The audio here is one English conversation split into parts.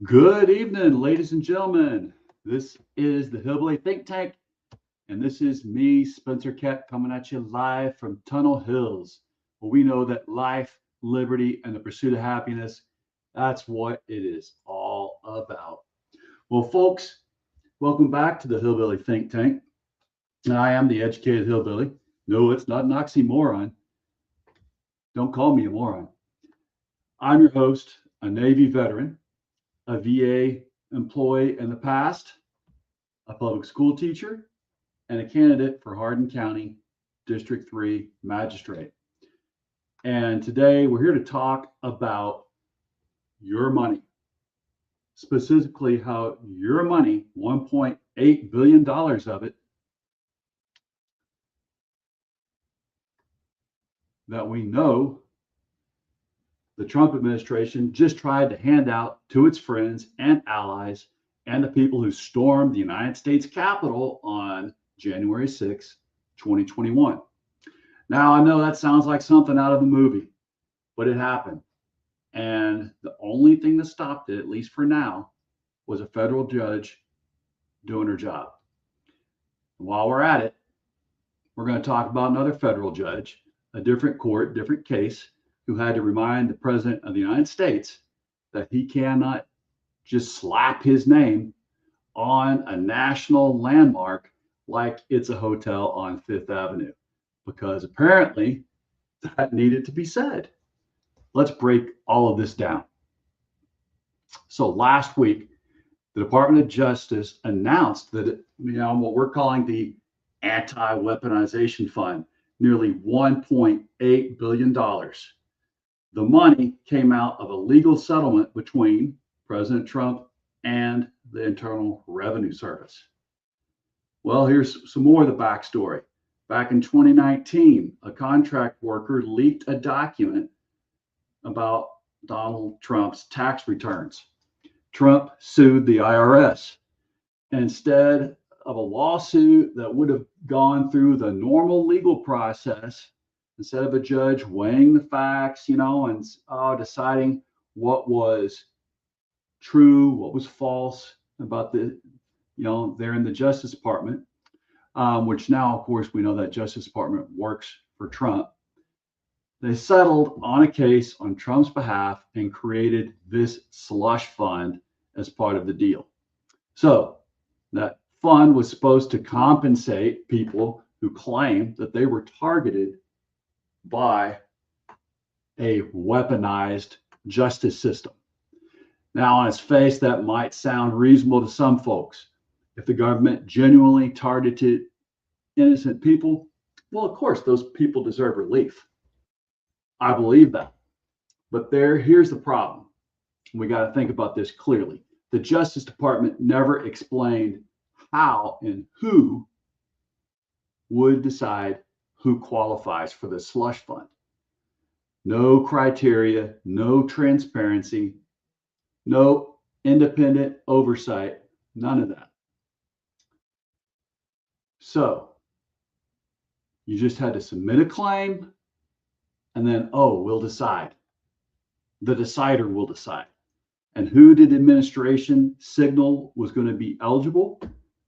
Good evening, ladies and gentlemen. This is the Hillbilly ThinkTank, and this is me, Spencer Kett, coming at you live from Tunnel Hills, where we know that life, liberty, and the pursuit of happiness, that's what it is all about. Well, folks, welcome back to the Hillbilly ThinkTank. And I am the educated hillbilly. No, it's not an oxymoron. Don't call me a moron. I'm your host, a Navy veteran, a VA employee in the past, a public school teacher, and a candidate for Hardin County District 3 Magistrate. And today we're here to talk about your money, specifically how your money, $1.8 billion of it, that we know the Trump administration just tried to hand out to its friends and allies and the people who stormed the United States Capitol on January 6, 2021. Now, I know that sounds like something out of a movie, but it happened. And the only thing that stopped it, at least for now, was a federal judge doing her job. And while we're at it, we're going to talk about another federal judge, a different court, different case, who had to remind the President of the United States that he cannot just slap his name on a national landmark like it's a hotel on Fifth Avenue, because apparently that needed to be said. Let's break all of this down. So last week, the Department of Justice announced that what we're calling the Anti-Weaponization Fund, nearly $1.8 billion. The money came out of a legal settlement between President Trump and the Internal Revenue Service. Well, here's some more of the backstory. Back in 2019, a contract worker leaked a document about Donald Trump's tax returns. Trump sued the IRS. Instead of a lawsuit that would have gone through the normal legal process, instead of a judge weighing the facts, and deciding what was true, what was false about they're in the Justice Department, which now, of course, we know that Justice Department works for Trump. They settled on a case on Trump's behalf and created this slush fund as part of the deal. So that fund was supposed to compensate people who claimed that they were targeted by a weaponized justice system. Now, on its face, that might sound reasonable to some folks. If the government genuinely targeted innocent people, well, of course, those people deserve relief. I believe that. But here's the problem. We got to think about this clearly. The Justice Department never explained how and who would decide who qualifies for the slush fund. No criteria, no transparency, no independent oversight, none of that. So you just had to submit a claim and then, we'll decide. The decider will decide. And who did the administration signal was going to be eligible?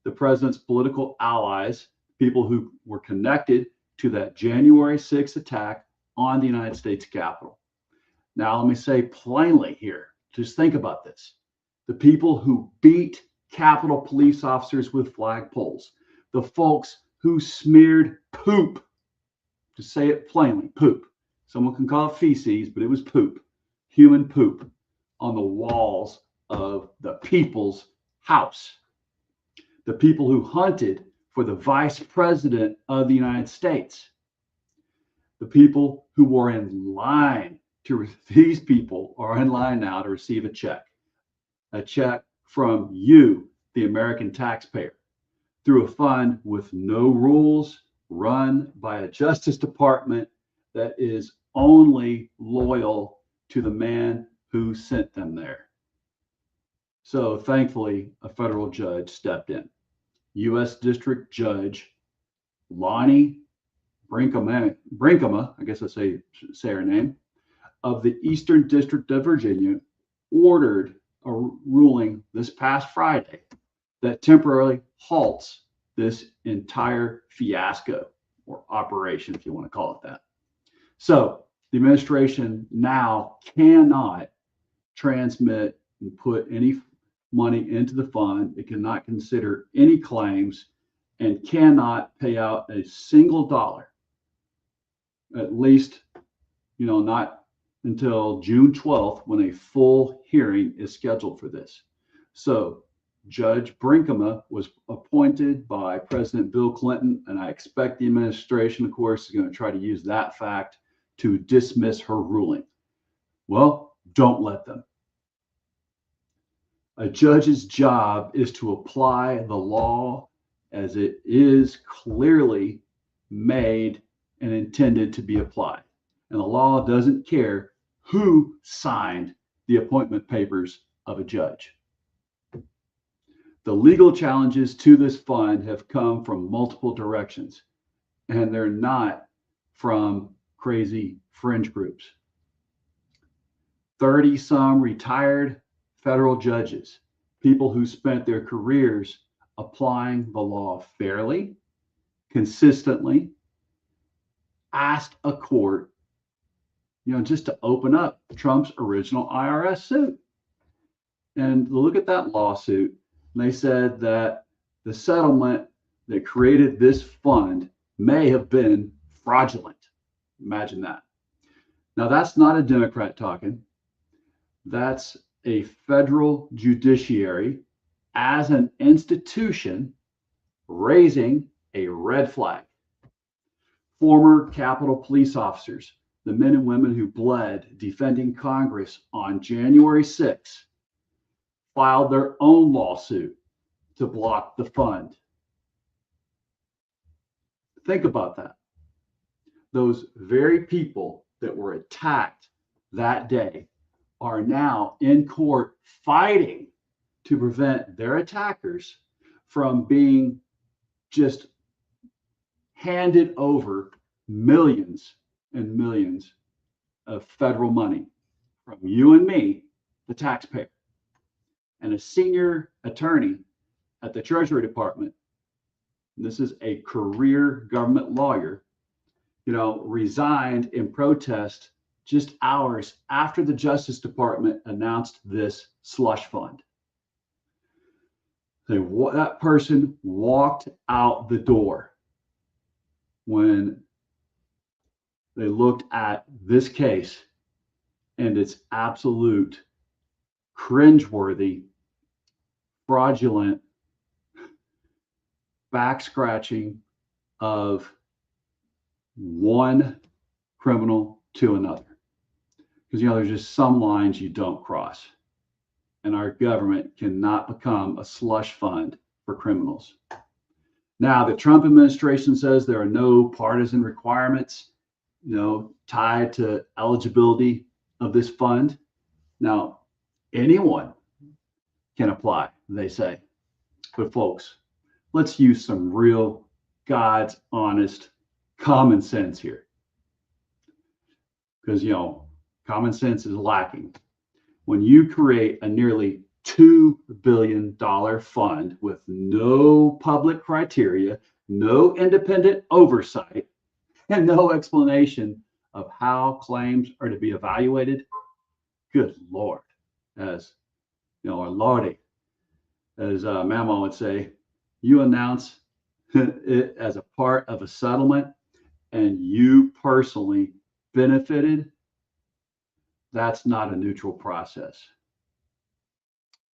The president's political allies, people who were connected to that January 6th attack on the United States Capitol. Now, let me say plainly here, just think about this. The people who beat Capitol police officers with flagpoles, the folks who smeared poop, to say it plainly, poop. Someone can call it feces, but it was poop, human poop, on the walls of the people's house. The people who hunted for the vice president of the United States. The people who were in line these people are in line now to receive a check from you, the American taxpayer, through a fund with no rules, run by a Justice Department that is only loyal to the man who sent them there. So thankfully, a federal judge stepped in. U.S. District Judge Leonie Brinkema, I guess I say her name, of the Eastern District of Virginia, ordered a ruling this past Friday that temporarily halts this entire fiasco, or operation, if you want to call it that. So the administration now cannot transmit and put any money into the fund. It cannot consider any claims and cannot pay out a single dollar, at least, not until June 12th, when a full hearing is scheduled for this. So Judge Brinkema was appointed by President Bill Clinton, and I expect the administration, of course, is going to try to use that fact to dismiss her ruling. Well, don't let them. A judge's job is to apply the law as it is clearly made and intended to be applied. And the law doesn't care who signed the appointment papers of a judge. The legal challenges to this fund have come from multiple directions, and they're not from crazy fringe groups. 30-some retired federal judges, people who spent their careers applying the law fairly, consistently, asked a court, just to open up Trump's original IRS suit. And look at that lawsuit. And they said that the settlement that created this fund may have been fraudulent. Imagine that. Now, that's not a Democrat talking. That's a federal judiciary as an institution raising a red flag. Former Capitol police officers, the men and women who bled defending Congress on January 6th, filed their own lawsuit to block the fund. Think about that. Those very people that were attacked that day are now in court fighting to prevent their attackers from being just handed over millions and millions of federal money from you and me, the taxpayer. And a senior attorney at the Treasury Department, and this is a career government lawyer, resigned in protest just hours after the Justice Department announced this slush fund. That person walked out the door when they looked at this case and its absolute cringeworthy, fraudulent back scratching of one criminal to another. Because, there's just some lines you don't cross. And our government cannot become a slush fund for criminals. Now, the Trump administration says there are no partisan requirements, tied to eligibility of this fund. Now, anyone can apply, they say. But folks, let's use some real, God's honest common sense here. Because, common sense is lacking. When you create a nearly $2 billion fund with no public criteria, no independent oversight, and no explanation of how claims are to be evaluated, good Lord, as or Lordy, as Mama would say, you announce it as a part of a settlement and you personally benefited. That's not a neutral process.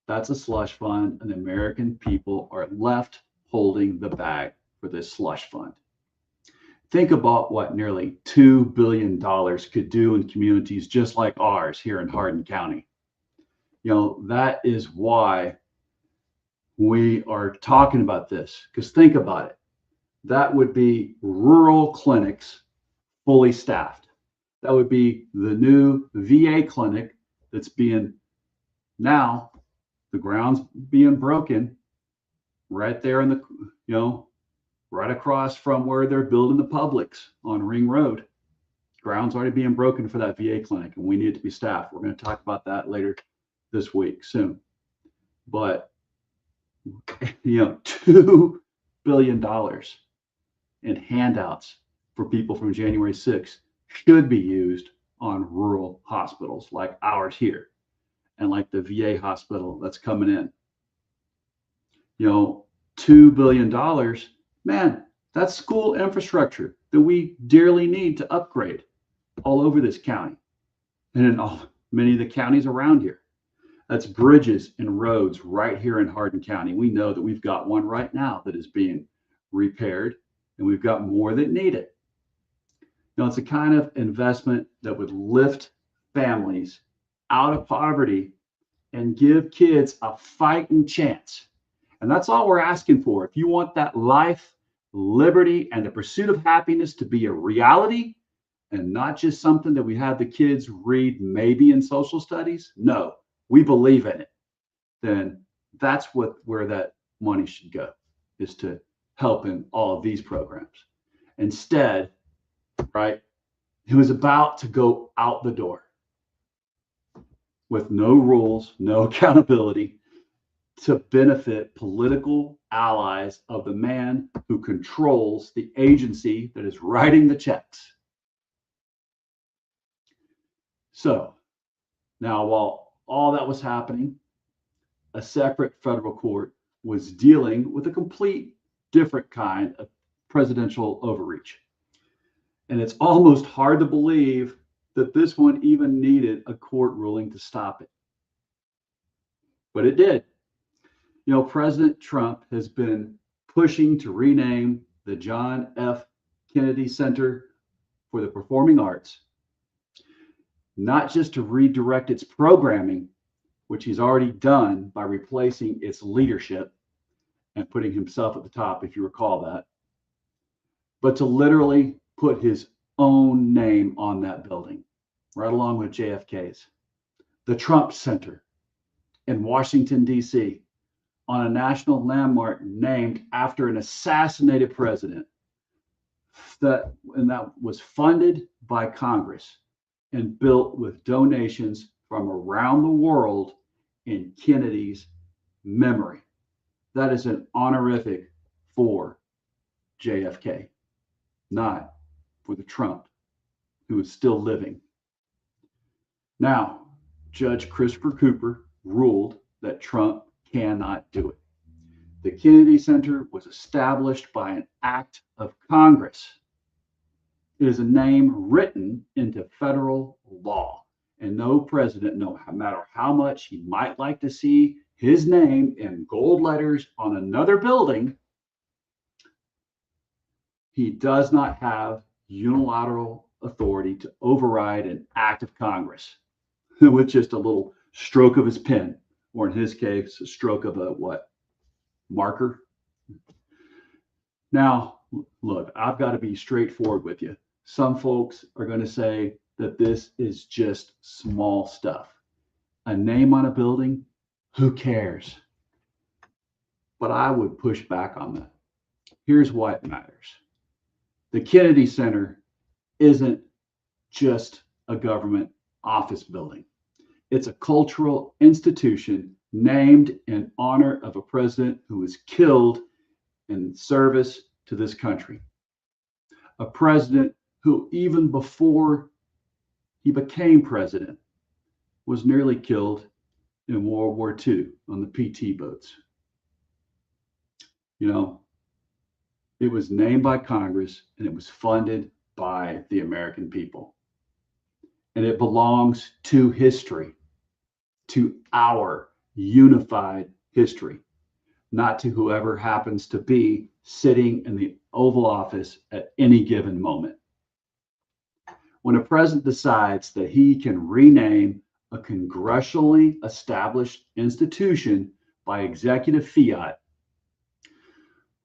That's a slush fund, and the American people are left holding the bag for this slush fund. Think about what nearly $2 billion could do in communities just like ours here in Hardin County. That is why we are talking about this, because think about it. That would be rural clinics fully staffed. That would be the new VA clinic that's being now, the ground's being broken right there in the, right across from where they're building the Publix on Ring Road. Ground's already being broken for that VA clinic, and we need it to be staffed. We're going to talk about that later this week soon. But, $2 billion in handouts for people from January 6th should be used on rural hospitals like ours here and like the VA hospital that's coming in. $2 billion, man, that's school infrastructure that we dearly need to upgrade all over this county and in many of the counties around here. That's bridges and roads right here in Hardin County. We know that we've got one right now that is being repaired, and we've got more that need it. It's a kind of investment that would lift families out of poverty and give kids a fighting chance. And that's all we're asking for. If you want that life, liberty, and the pursuit of happiness to be a reality and not just something that we have the kids read maybe in social studies, no, we believe in it, then that's where that money should go, is to help in all of these programs. Instead, right, it was about to go out the door with no rules, no accountability, to benefit political allies of the man who controls the agency that is writing the checks. So now, while all that was happening, a separate federal court was dealing with a complete different kind of presidential overreach. And it's almost hard to believe that this one even needed a court ruling to stop it. But it did. President Trump has been pushing to rename the John F. Kennedy Center for the Performing Arts, not just to redirect its programming, which he's already done by replacing its leadership and putting himself at the top, if you recall that, but to literally put his own name on that building, right along with JFK's. The Trump Center in Washington, D.C., on a national landmark named after an assassinated president, that was funded by Congress and built with donations from around the world in Kennedy's memory. That is an honorific for JFK, not for the Trump who is still living. Now, Judge Christopher Cooper ruled that Trump cannot do it. The Kennedy Center was established by an act of Congress. It is a name written into federal law, and no president, no matter how much he might like to see his name in gold letters on another building, he does not have unilateral authority to override an act of Congress with just a little stroke of his pen, or in his case, a stroke of a marker. Now, look, I've got to be straightforward with you. Some folks are going to say that this is just small stuff. A name on a building, who cares? But I would push back on that. Here's why it matters. The Kennedy Center isn't just a government office building. It's a cultural institution named in honor of a president who was killed in service to this country. A president who, even before he became president, was nearly killed in World War II on the PT boats. It was named by Congress and it was funded by the American people. And it belongs to history, to our unified history, not to whoever happens to be sitting in the Oval Office at any given moment. When a president decides that he can rename a congressionally established institution by executive fiat,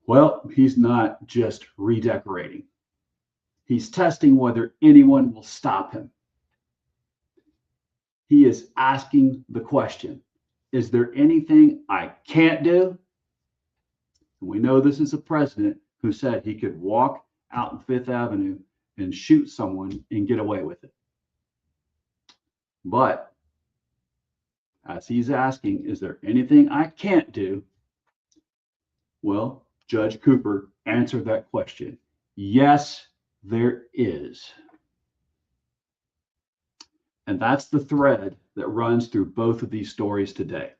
well, he's not just redecorating. He's testing whether anyone will stop him. He is asking the question, is there anything I can't do? And we know this is a president who said he could walk out on Fifth Avenue and shoot someone and get away with it. But as he's asking, is there anything I can't do? Well, Judge Cooper answered that question. Yes, there is. And that's the thread that runs through both of these stories today.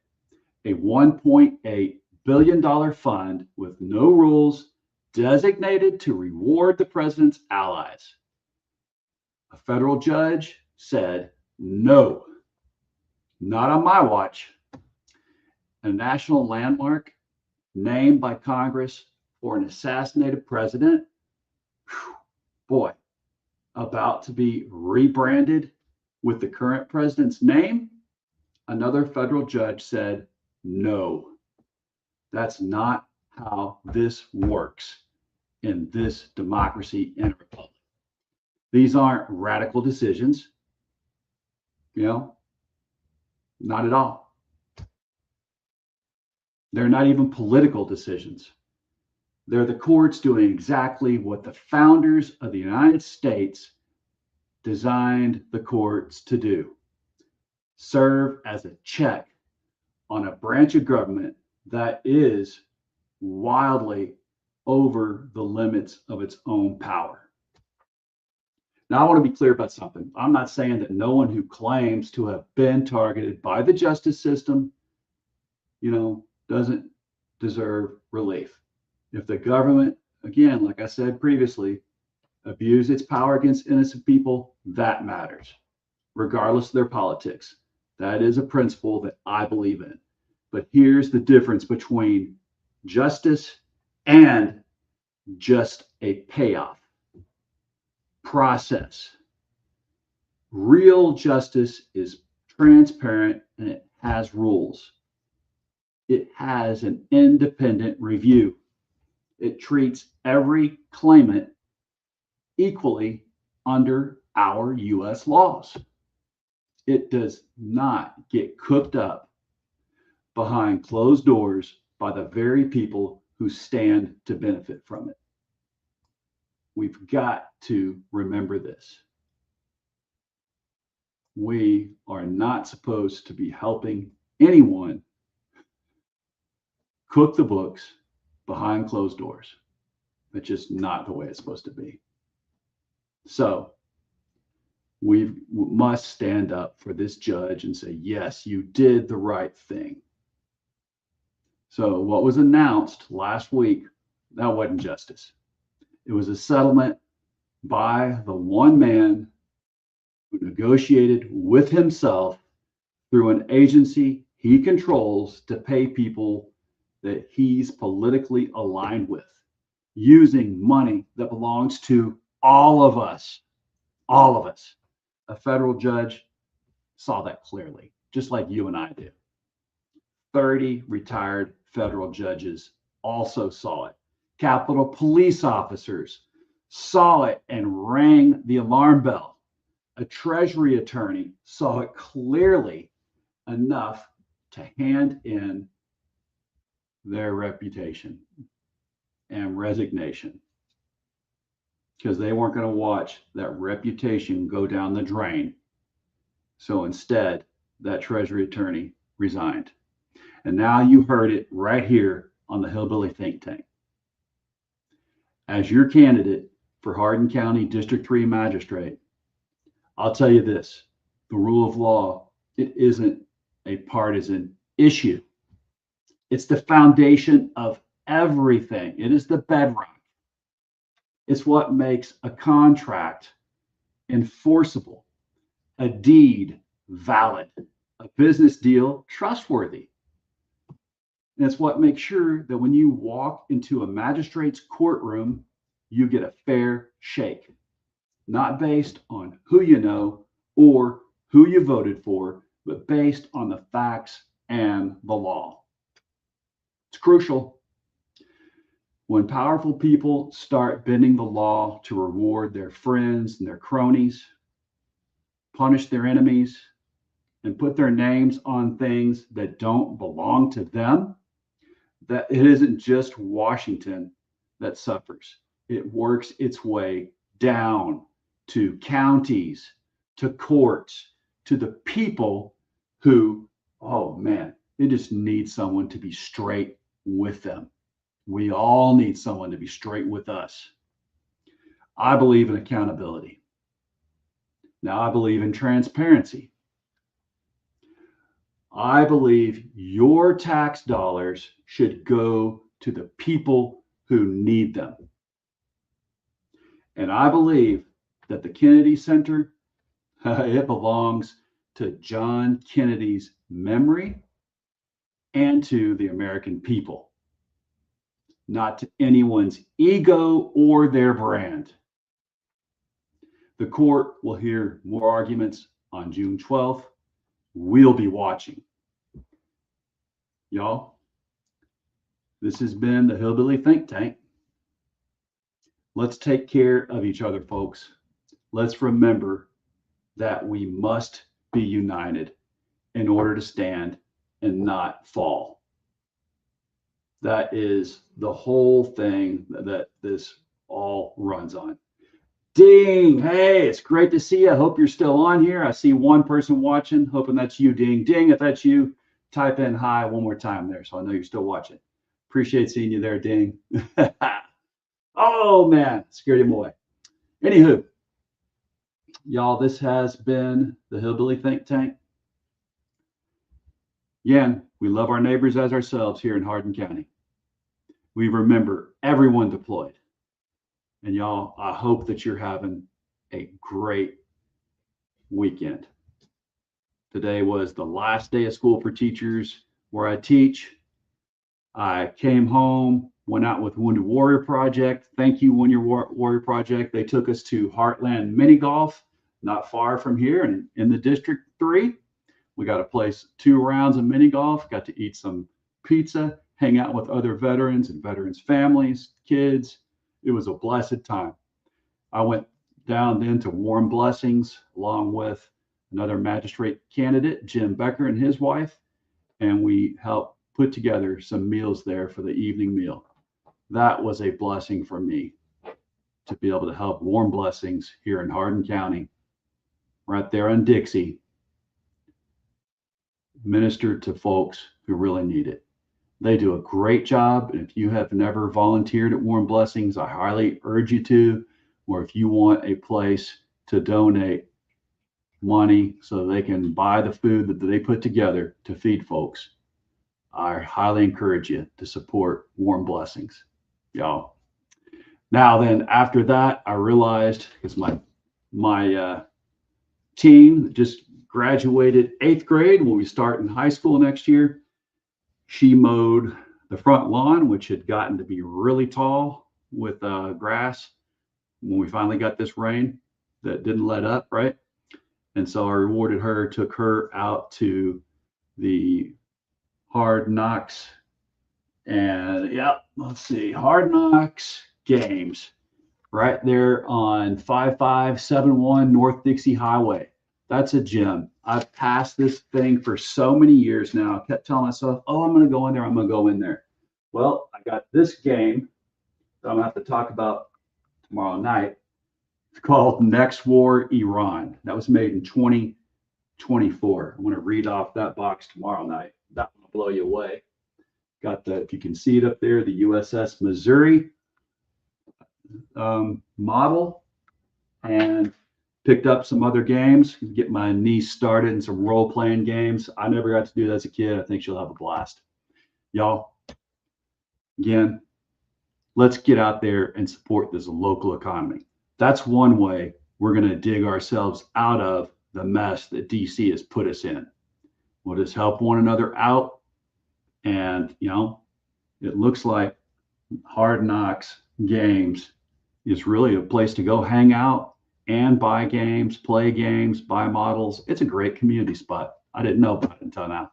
A $1.8 billion fund with no rules designated to reward the president's allies. A federal judge said, no, not on my watch. A national landmark named by Congress for an assassinated president, boy, about to be rebranded with the current president's name, another federal judge said, no, that's not how this works in this democracy and republic. These aren't radical decisions, not at all. They're not even political decisions. They're the courts doing exactly what the founders of the United States designed the courts to do. Serve as a check on a branch of government that is wildly over the limits of its own power. Now, I want to be clear about something. I'm not saying that no one who claims to have been targeted by the justice system, doesn't deserve relief. If the government, again, like I said previously, abuse its power against innocent people, that matters, regardless of their politics. That is a principle that I believe in. But here's the difference between justice and just a payoff process. Real justice is transparent and it has rules. It has an independent review. It treats every claimant equally under our U.S. laws. It does not get cooked up behind closed doors by the very people who stand to benefit from it. We've got to remember this. We are not supposed to be helping anyone cook the books behind closed doors. That's just not the way it's supposed to be. So we must stand up for this judge and say, yes, you did the right thing. So what was announced last week, that wasn't justice. It was a settlement by the one man who negotiated with himself through an agency he controls to pay people that he's politically aligned with, using money that belongs to all of us. All of us. A federal judge saw that clearly, just like you and I do. 30 retired federal judges also saw it. Capitol police officers saw it and rang the alarm bell. A Treasury attorney saw it clearly enough to hand in their reputation and resignation, because they weren't going to watch that reputation go down the drain. So instead, that Treasury attorney resigned. And now you heard it right here on the Hillbilly Think Tank. As your candidate for Hardin County District 3 Magistrate, I'll tell you this: the rule of law, it isn't a partisan issue. It's the foundation of everything. It is the bedrock. It's what makes a contract enforceable, a deed valid, a business deal trustworthy. And it's what makes sure that when you walk into a magistrate's courtroom, you get a fair shake, not based on who you know or who you voted for, but based on the facts and the law. It's crucial. When powerful people start bending the law to reward their friends and their cronies, punish their enemies, and put their names on things that don't belong to them, that it isn't just Washington that suffers. It works its way down to counties, to courts, to the people who, oh man, they just need someone to be straight with them. We all need someone to be straight with us. I believe in accountability. Now, I believe in transparency. I believe your tax dollars should go to the people who need them. And I believe that the Kennedy Center, it belongs to John Kennedy's memory and to the American people, not to anyone's ego or their brand. The court will hear more arguments on June 12th. We'll be watching. Y'all, this has been the Hillbilly Think Tank. Let's take care of each other, folks. Let's remember that we must be united in order to stand and not fall. That is the whole thing that this all runs on. Ding, hey, it's great to see you. I hope you're still on here. I see one person watching, hoping that's you, Ding. Ding, if that's you, type in hi one more time there so I know you're still watching. Appreciate seeing you there, Ding. Oh, man, scared him away. Anywho, y'all, this has been the Hillbilly Think Tank. Again, we love our neighbors as ourselves here in Hardin County. We remember everyone deployed. And y'all, I hope that you're having a great weekend. Today was the last day of school for teachers where I teach. I came home, went out with Wounded Warrior Project. Thank you, Wounded Warrior Project. They took us to Heartland Mini Golf, not far from here and in the District 3. We got to play 2 rounds of mini golf, got to eat some pizza, hang out with other veterans and veterans' families, kids. It was a blessed time. I went down then to Warm Blessings along with another magistrate candidate, Jim Becker, and his wife, and we helped put together some meals there for the evening meal. That was a blessing for me to be able to help Warm Blessings here in Hardin County, right there on Dixie, minister to folks who really need it. They do a great job. And if you have never volunteered at Warm Blessings, I highly urge you to, or if you want a place to donate money so they can buy the food that they put together to feed folks, I highly encourage you to support Warm Blessings, y'all. Now then, after that, I realized, because my teen just graduated 8th grade, when we start in high school next year, she mowed the front lawn, which had gotten to be really tall with grass when we finally got this rain that didn't let up, right? And so I rewarded her, took her out to the Hard Knocks and let's see, Hard Knocks games right there on 5571 North Dixie Highway. That's a gym. I've passed this thing for so many years now. I kept telling myself, oh, I'm going to go in there. I'm going to go in there. Well, I got this game that I'm going to have to talk about tomorrow night. It's called Next War Iran. That was made in 2024. I'm going to read off that box tomorrow night. That will blow you away. Got the, if you can see it up there, the USS Missouri model, and picked up some other games, get my niece started in some role-playing games. I never got to do that as a kid. I think she'll have a blast. Y'all, again, let's get out there and support this local economy. That's one way we're going to dig ourselves out of the mess that DC has put us in. We'll just help one another out. And, you know, it looks like Hard Knocks games is really a place to go hang out and buy games, play games, buy models. It's a great community spot. I didn't know about it until now.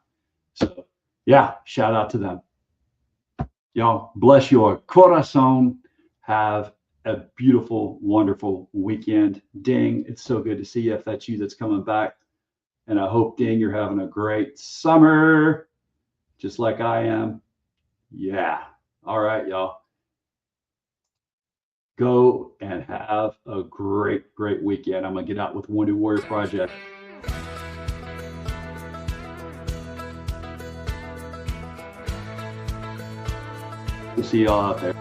So yeah, shout out to them. Y'all, bless your corazon. Have a beautiful, wonderful weekend. Ding, it's so good to see you if that's you that's coming back. And I hope, Ding, you're having a great summer, just like I am. Yeah. All right, y'all. Go and have a great, great weekend. I'm going to get out with Wounded Warrior Project. We'll see y'all out there.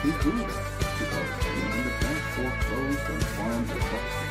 He grew because the bank foreclosed on farms across the